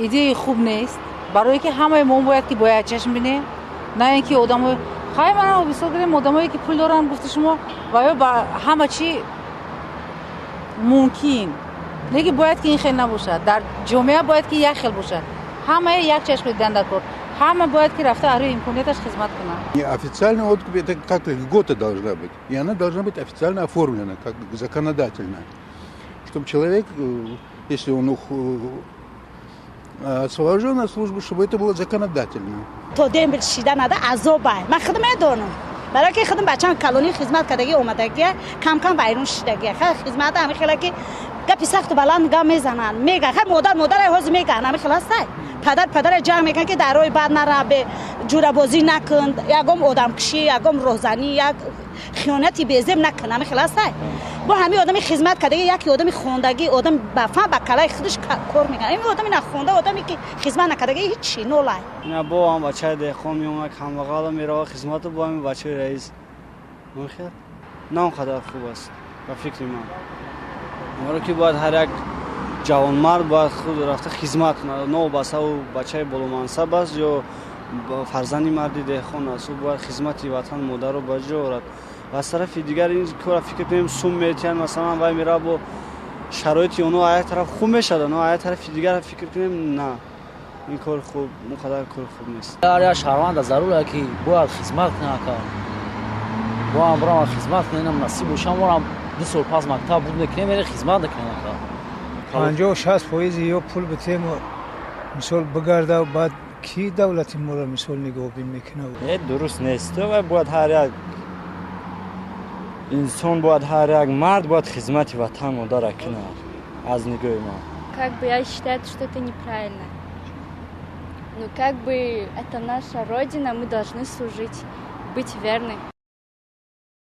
ایده خوب نیست برای که همه ما باید که باید چشم بینه نه اینکه آدمای خیلی من بسیار گرم آدمایی که پول دارن گفته شما و با همه چی ممکن لیکن باید که این خیلی نباشه در جامعه باید که یک خیل باشه همه یک چشم دیدن در کار همه باید که рafta ары имконияташ хизмат кунад. Официальный откуп это как льгота должна быть. И она должна быть официально оформлена, как законодательно. Чтобы человек, если он освобожден от службы, чтобы это было законодательно. تو دیم بشیدن نده عذابه من خدمت دارم برای که خدمت بچه‌م کلونی خدمت کردگی اومدگی کم کم بیرون شدگی خیلی خدمت همین خیلی که گپی سخت بلند گام میزنن میگه خیلی مادر هوز میگه همین خلاص پدر جمع میگن که در روی بعد نره به جوره بازی نکن یکم آدم کشی یکم روزانی یک خیانتی به ذم نکن همین خلاص با همین آدمی خدمت کرده یکی آدمی خوندگی آدم بفهم با کلای خودش کار میکنه این آدمی نخونده آدمی که خدمت نکرده هیچ چی نولای نه با هم بچه دهخواه میومد کم وقالا میره خدمت با همین بچه رئیس مخیر نه اونقدر خوب است به فکر من مرا که باید هر یک جوان مرد باید خود رفته خدمت کنه نه بسا و بچه بلو منصب است یا فرزندی مردی دهخوان است و باید خدمت وطن مادر و بچه آورد و از طرف دیگر این کار فکر کنیم سوم میتین مثلا وای میره با شرایطی اونو آیه طرف خوب میشد نه آیه طرف دیگر فکر کنیم نه این کار خوب مقدار کار خوب نیست آره شهروند ضروره که باید خدمت کنه با هم برام خدمت کنم نصیب و شما هم 2 سال پس مکتب بود میکنیم میره خدمت کنه 50-60% یا پول بتیم مثال بگرده و بعد کی دولتی ما را مثال نگاه میکنه درست نیست و باید هر یک инсон باید هر یک مرد باید خدمت وطن مادر کنه از نگاه ما. Как бы я считаю, что это неправильно. Ну как бы это наша родина, мы должны служить, быть верны.